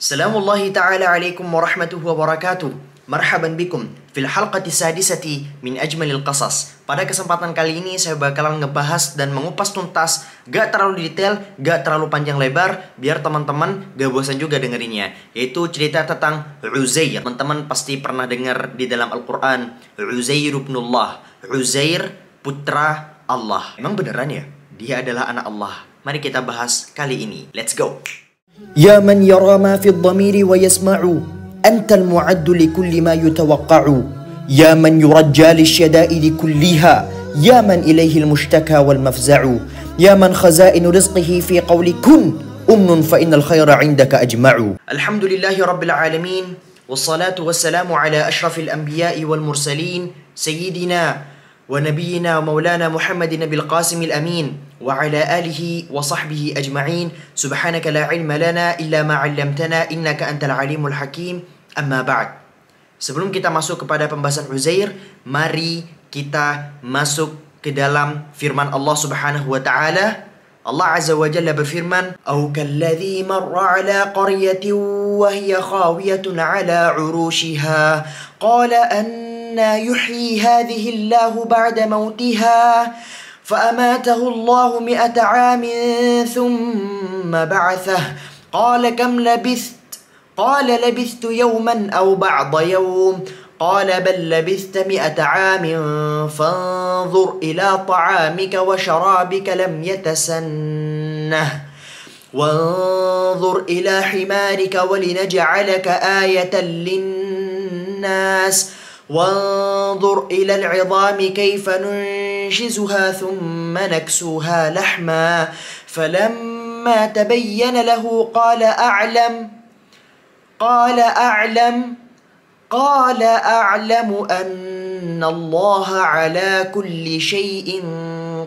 Salamullahi ta'ala alaikum warahmatullahi wabarakatuh. Marhaban bikum fil halqati sadisati min ajmalil qasas. Pada kesempatan kali ini saya bakalan ngebahas dan mengupas tuntas, gak terlalu detail, gak terlalu panjang lebar, biar teman-teman gak bosan juga dengerinnya. Yaitu cerita tentang Uzair. Teman-teman pasti pernah dengar di dalam Al-Quran, Uzair ibnullah, Uzair putra Allah. Emang beneran ya? Dia adalah anak Allah. Mari kita bahas kali ini. Let's go. يا من يرى ما في الضمير ويسمع أنت المعد لكل ما يتوقع يا من يرجى للشدائد كلها يا من إليه المشتكى والمفزع يا من خزائن رزقه في قول كن فإن الخير عندك أجمع. الحمد لله رب العالمين والصلاة والسلام على أشرف الأنبياء والمرسلين سيدنا ونبينا ومولانا محمد نبي القاسم الأمين وعلى آله وصحبه أجمعين. سبحانك لا علم لنا إلا ما علمتنا إنك أنت العليم الحكيم. أما بعد, sebelum kita masuk kepada pembahasan Uzair, mari kita masuk ke dalam firman Allah Subhanahu wa taala. Allah Azza wa Jalla berfirman, "Au kalladzi marra 'ala qaryatin wa hiya khawiyatun 'ala 'urushiha qala anna yuhyi hadhihi Allahu ba'da mautiha فأماته الله 100 عام ثم بعثه قال كم لبثت قال لبثت يوما أو بعض يوم قال بل لبثت 100 عام فانظر إلى طعامك وشرابك لم يتسنه وانظر إلى حمارك ولنجعلك آية للناس وانظر إلى العظام كيف ننشزها ثم نكسوها لحما فلما تبين له قال أعلم أن الله على كل شيء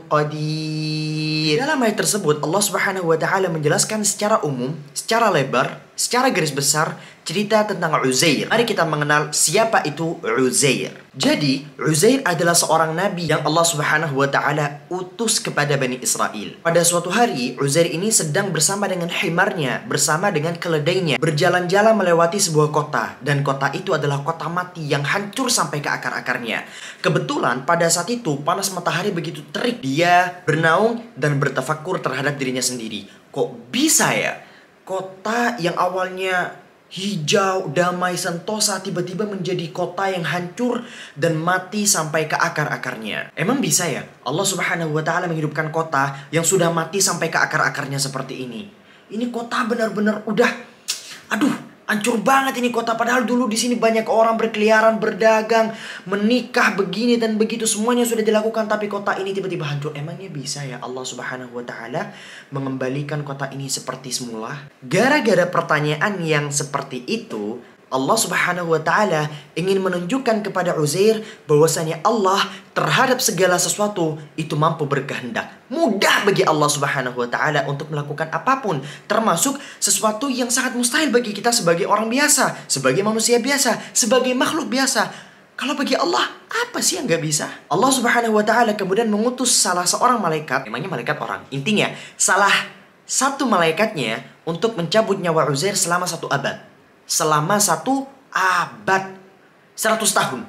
qadir. Dalam ayat tersebut Allah Subhanahu wa taala menjelaskan secara umum, secara lebar, secara garis besar cerita tentang Uzair. Mari kita mengenal siapa itu Uzair. Jadi, Uzair adalah seorang nabi yang Allah Subhanahu wa taala utus kepada Bani Israel. Pada suatu hari, Uzair ini sedang bersama dengan himarnya, bersama dengan keledainya, berjalan-jalan melewati sebuah kota, dan kota itu adalah kota mati yang hancur sampai ke akar-akarnya. Kebetulan pada saat itu panas matahari begitu terik. Dia bernaung dan bertafakur terhadap dirinya sendiri. Kok bisa ya? Kota yang awalnya hijau, damai, sentosa tiba-tiba menjadi kota yang hancur dan mati sampai ke akar-akarnya. Emang bisa ya Allah Subhanahu wa taala menghidupkan kota yang sudah mati sampai ke akar-akarnya seperti ini? Ini kota benar-benar udah hancur banget ini kota, padahal dulu di sini banyak orang berkeliaran, berdagang, menikah, begini dan begitu, semuanya sudah dilakukan, tapi kota ini tiba-tiba hancur. Emangnya bisa ya Allah Subhanahu wa taala mengembalikan kota ini seperti semula? Gara-gara pertanyaan yang seperti itu, Allah Subhanahu wa taala ingin menunjukkan kepada Uzair bahwasanya Allah terhadap segala sesuatu itu mampu berkehendak. Mudah bagi Allah Subhanahu wa taala untuk melakukan apapun, termasuk sesuatu yang sangat mustahil bagi kita sebagai orang biasa, sebagai manusia biasa, sebagai makhluk biasa. Kalau bagi Allah, apa sih yang gak bisa? Allah Subhanahu wa taala kemudian mengutus salah seorang malaikat, emangnya malaikat orang, intinya salah satu malaikatnya untuk mencabut nyawa Uzair selama 1 abad. Selama 1 abad, 100 tahun.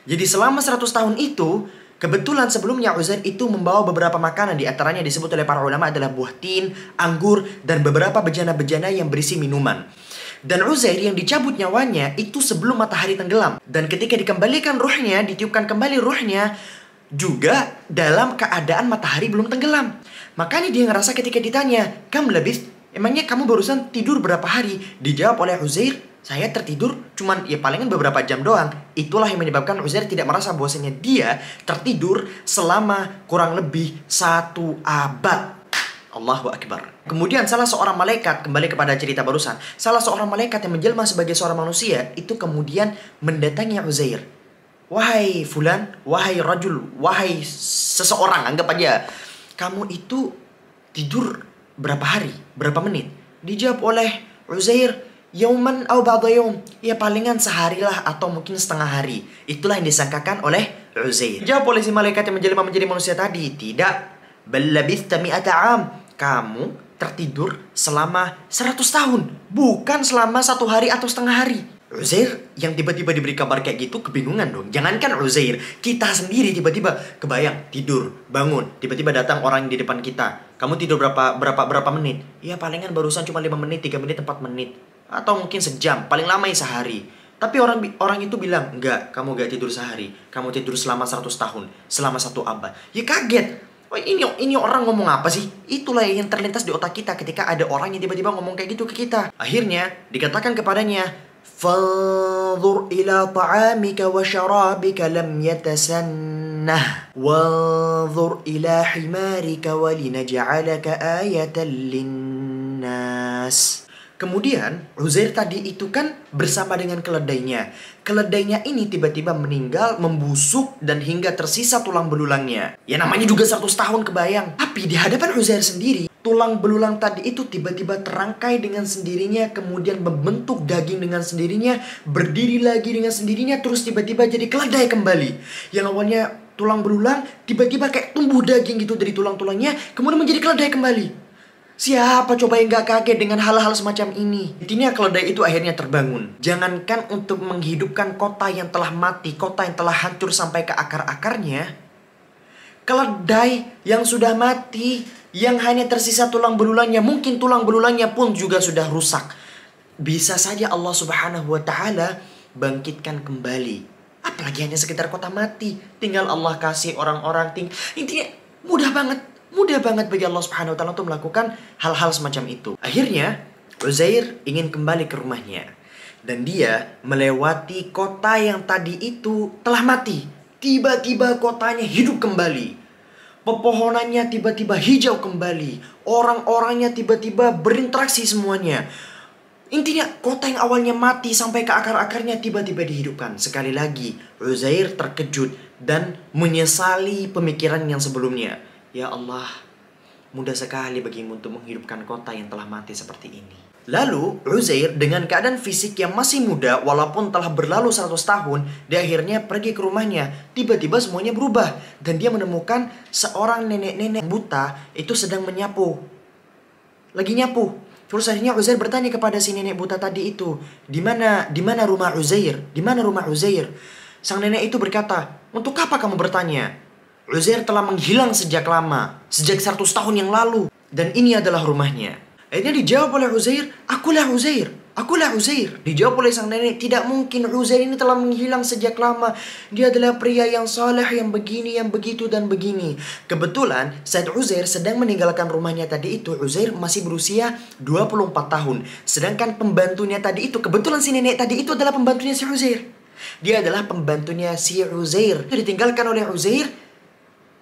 Jadi selama 100 tahun itu, kebetulan sebelumnya Uzair itu membawa beberapa makanan. Di antaranya disebut oleh para ulama adalah buah tin, anggur, dan beberapa bejana-bejana yang berisi minuman. Dan Uzair yang dicabut nyawanya itu sebelum matahari tenggelam. Dan ketika dikembalikan ruhnya, ditiupkan kembali ruhnya, juga dalam keadaan matahari belum tenggelam. Makanya dia ngerasa ketika ditanya, "Kam labith?" Emangnya kamu barusan tidur berapa hari? Dijawab oleh Uzair, saya tertidur cuman ya palingan beberapa jam doang. Itulah yang menyebabkan Uzair tidak merasa bahwasanya dia tertidur selama kurang lebih 1 abad. Allahu Akbar. Kemudian salah seorang malaikat, kembali kepada cerita barusan, salah seorang malaikat yang menjelma sebagai seorang manusia itu kemudian mendatangi Uzair. "Wahai fulan, wahai rajul, wahai seseorang, anggap aja, kamu itu tidur berapa hari, berapa menit?" Dijawab oleh Uzair, "Yauman au ba'da yaum." Ya palingan sehari lah atau mungkin setengah hari. Itulah yang disangkakan oleh Uzair. Dijawab oleh si malaikat yang menjelma menjadi manusia tadi, "Tidak, bal labithta 100 'am." Kamu tertidur selama 100 tahun. Bukan selama 1 hari atau setengah hari. Uzair yang tiba-tiba diberi kabar kayak gitu kebingungan dong. Jangankan Uzair, kita sendiri tiba-tiba kebayang tidur, bangun, tiba-tiba datang orang di depan kita. Kamu tidur berapa menit? Ya palingan barusan cuma 5 menit, 3 menit, 4 menit. Atau mungkin sejam, paling lama ya sehari. Tapi orang itu bilang, enggak, kamu gak tidur sehari. Kamu tidur selama 100 tahun, selama 1 abad. Ya kaget. Oh, ini orang ngomong apa sih? Itulah yang terlintas di otak kita ketika ada orang yang tiba-tiba ngomong kayak gitu ke kita. Akhirnya dikatakan kepadanya, فانظر إلى طعامك وشرابك لم يتسنه وانظر إلى حمارك ولنجعلك آية للناس. Kemudian Uzair tadi itu kan bersama dengan keledainya. Keledainya ini tiba-tiba meninggal, membusuk dan hingga tersisa tulang belulangnya. Ya namanya juga 100 tahun kebayang. Tapi di hadapan Uzair sendiri, tulang belulang tadi itu tiba-tiba terangkai dengan sendirinya, kemudian membentuk daging dengan sendirinya, berdiri lagi dengan sendirinya, terus tiba-tiba jadi keledai kembali. Yang awalnya tulang belulang, tiba-tiba kayak tumbuh daging gitu dari tulang-tulangnya, kemudian menjadi keledai kembali. Siapa coba yang gak kaget dengan hal-hal semacam ini? Intinya keledai itu akhirnya terbangun. Jangankan untuk menghidupkan kota yang telah mati, kota yang telah hancur sampai ke akar-akarnya, keledai yang sudah mati, yang hanya tersisa tulang belulangnya, mungkin tulang belulangnya pun juga sudah rusak, bisa saja Allah Subhanahu wa Ta'ala bangkitkan kembali. Apalagi hanya sekitar kota mati, tinggal Allah kasih orang-orang. Intinya mudah banget bagi Allah Subhanahu wa Ta'ala untuk melakukan hal-hal semacam itu. Akhirnya Uzair ingin kembali ke rumahnya, dan dia melewati kota yang tadi itu telah mati. Tiba-tiba kotanya hidup kembali. Pepohonannya tiba-tiba hijau kembali. Orang-orangnya tiba-tiba berinteraksi semuanya. Intinya kota yang awalnya mati sampai ke akar-akarnya tiba-tiba dihidupkan. Sekali lagi Uzair terkejut dan menyesali pemikiran yang sebelumnya. Ya Allah, mudah sekali bagimu untuk menghidupkan kota yang telah mati seperti ini. Lalu Uzair dengan keadaan fisik yang masih muda, walaupun telah berlalu 100 tahun, dia akhirnya pergi ke rumahnya. Tiba-tiba semuanya berubah, dan dia menemukan seorang nenek-nenek buta itu sedang menyapu. Lagi nyapu. Terus akhirnya Uzair bertanya kepada si nenek buta tadi itu, di mana rumah Uzair? Di mana rumah Uzair? Sang nenek itu berkata, untuk apa kamu bertanya? Uzair telah menghilang sejak lama, sejak 100 tahun yang lalu, dan ini adalah rumahnya. Akhirnya dijawab oleh Uzair, akulah Uzair. Dijawab oleh sang nenek, tidak mungkin, Uzair ini telah menghilang sejak lama. Dia adalah pria yang saleh, yang begini, yang begitu, dan begini. Kebetulan saat Uzair sedang meninggalkan rumahnya tadi itu, Uzair masih berusia 24 tahun. Sedangkan pembantunya tadi itu, kebetulan si nenek tadi itu adalah pembantunya si Uzair. Dia adalah pembantunya si Uzair. Ditinggalkan oleh Uzair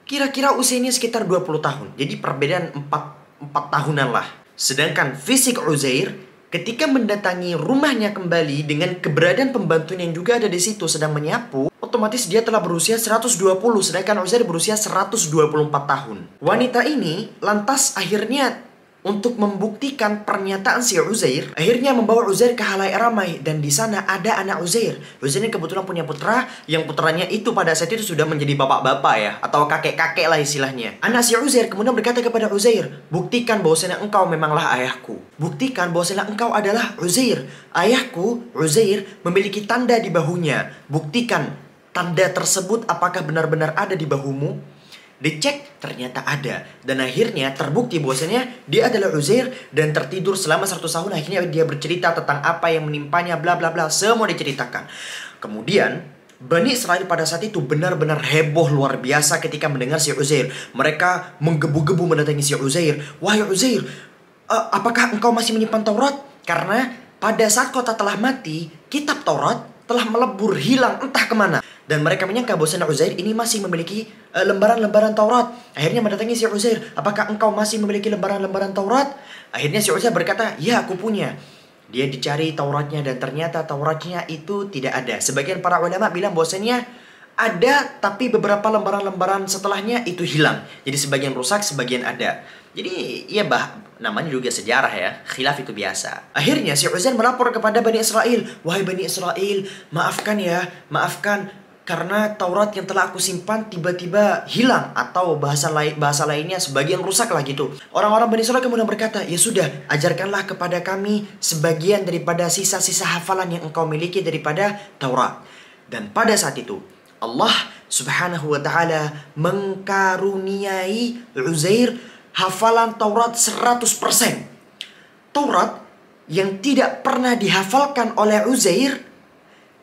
kira-kira usianya sekitar 20 tahun. Jadi perbedaan 4 tahunan lah. Sedangkan fisik Uzair ketika mendatangi rumahnya kembali dengan keberadaan pembantunya yang juga ada di situ sedang menyapu, otomatis dia telah berusia 120, sedangkan Uzair berusia 124 tahun. Wanita ini lantas akhirnya untuk membuktikan pernyataan si Uzair, akhirnya membawa Uzair ke halayak ramai, dan di sana ada anak Uzair. Uzair ini kebetulan punya putra, yang putranya itu pada saat itu sudah menjadi bapak-bapak ya, atau kakek-kakek lah istilahnya. Anak si Uzair kemudian berkata kepada Uzair, buktikan bahwasanya engkau memanglah ayahku. Buktikan bahwasanya engkau adalah Uzair. Ayahku, Uzair, memiliki tanda di bahunya. Buktikan tanda tersebut apakah benar-benar ada di bahumu. Dicek, ternyata ada. Dan akhirnya terbukti bahwasanya dia adalah Uzair dan tertidur selama 100 tahun. Akhirnya dia bercerita tentang apa yang menimpanya, bla bla bla, semua diceritakan. Kemudian Bani Israel pada saat itu benar-benar heboh luar biasa ketika mendengar si Uzair. Mereka menggebu-gebu mendatangi si Uzair. Wahai Uzair, apakah engkau masih menyimpan Taurat? Karena pada saat kota telah mati, kitab Taurat telah melebur, hilang entah kemana. Dan mereka menyangka bahwa Uzair ini masih memiliki lembaran-lembaran Taurat. Akhirnya mendatangi si Uzair, apakah engkau masih memiliki lembaran-lembaran Taurat? Akhirnya si Uzair berkata, ya aku punya. Dia dicari Tauratnya dan ternyata Tauratnya itu tidak ada. Sebagian para ulama bilang bahwasanya ada, tapi beberapa lembaran-lembaran setelahnya itu hilang. Jadi sebagian rusak, sebagian ada. Jadi ya namanya juga sejarah ya, khilaf itu biasa. Akhirnya si Uzair melapor kepada Bani Israel, wahai Bani Israel, maafkan ya, maafkan. karena Taurat yang telah aku simpan tiba-tiba hilang, atau bahasa lainnya sebagian rusak lah gitu. Orang-orang Bani Israil kemudian berkata, ya sudah, ajarkanlah kepada kami sebagian daripada sisa-sisa hafalan yang engkau miliki daripada Taurat. Dan pada saat itu Allah subhanahu wa ta'ala mengkaruniai Uzair hafalan Taurat 100%. Taurat yang tidak pernah dihafalkan oleh Uzair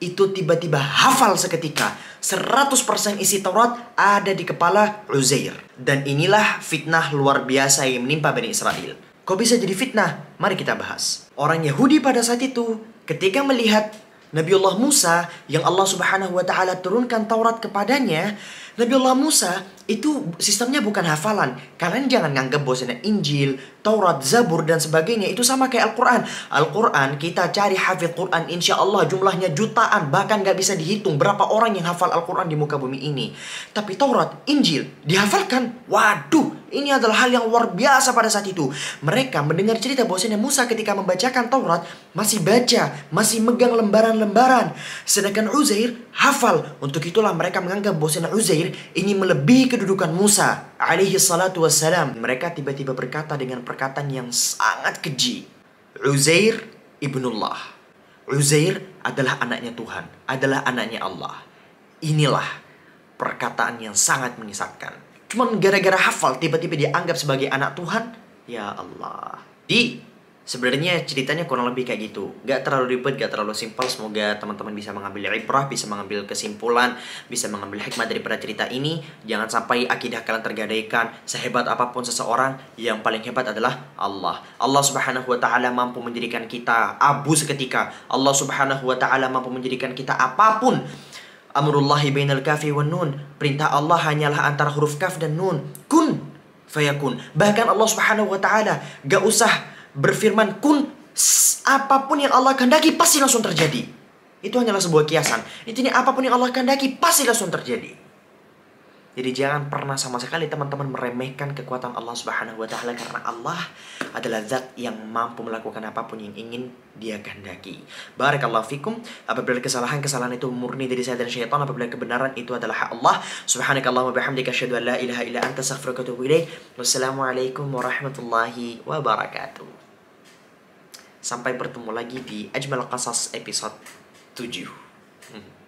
itu tiba-tiba hafal seketika. 100% isi Taurat ada di kepala Uzair. Dan inilah fitnah luar biasa yang menimpa Bani Israel. Kok bisa jadi fitnah? Mari kita bahas. Orang Yahudi pada saat itu ketika melihat Nabiullah Musa yang Allah subhanahu wa ta'ala turunkan Taurat kepadanya, Nabiullah Musa itu sistemnya bukan hafalan. Kalian jangan nganggap bahwasanya Injil, Taurat, Zabur dan sebagainya itu sama kayak Al-Quran. Al-Quran kita cari hafidh Quran, insya Allah jumlahnya jutaan, bahkan gak bisa dihitung berapa orang yang hafal Al-Quran di muka bumi ini. Tapi Taurat, Injil dihafalkan. Waduh, ini adalah hal yang luar biasa pada saat itu. Mereka mendengar cerita bahwasanya Musa ketika membacakan Taurat masih baca, masih megang lembaran-lembaran, sedangkan Uzair hafal. Untuk itulah mereka menganggap bahwasanya Uzair ini melebihi kedudukan Musa alaihi salatu wassalam. Mereka tiba-tiba berkata dengan perkataan yang sangat keji, Uzair ibnullah. Uzair adalah anaknya Tuhan, adalah anaknya Allah. Inilah perkataan yang sangat menyesatkan. Cuman gara-gara hafal tiba-tiba dianggap sebagai anak Tuhan. Ya Allah. Sebenarnya ceritanya kurang lebih kayak gitu. Gak terlalu ribet, gak terlalu simpel. Semoga teman-teman bisa mengambil ibrah, bisa mengambil kesimpulan, bisa mengambil hikmah daripada cerita ini. Jangan sampai akidah kalian tergadaikan. Sehebat apapun seseorang, yang paling hebat adalah Allah. Allah subhanahu wa ta'ala mampu menjadikan kita abu seketika. Allah subhanahu wa ta'ala mampu menjadikan kita apapun. Amrullahi bainal kafi wan nun. Perintah Allah hanyalah antara huruf kaf dan nun. Kun fayakun. Bahkan Allah subhanahu wa ta'ala gak usah berfirman kun, apapun yang Allah kehendaki pasti langsung terjadi. Itu hanyalah sebuah kiasan. Intinya apapun yang Allah kehendaki pasti langsung terjadi. Jadi jangan pernah sama sekali teman-teman meremehkan kekuatan Allah subhanahu wa ta'ala, karena Allah adalah zat yang mampu melakukan apapun yang ingin Dia kehendaki. Barakallahu fikum. Apabila kesalahan itu murni dari saya dan syaitan, apabila kebenaran itu adalah hak Allah. Subhanakallahumma bihamdika asyhadu an la ilaha illa anta astaghfiruka wa atubu ilaik. Wassalamualaikum warahmatullahi wabarakatuh. Sampai bertemu lagi di Ajmal Qasas episode 7.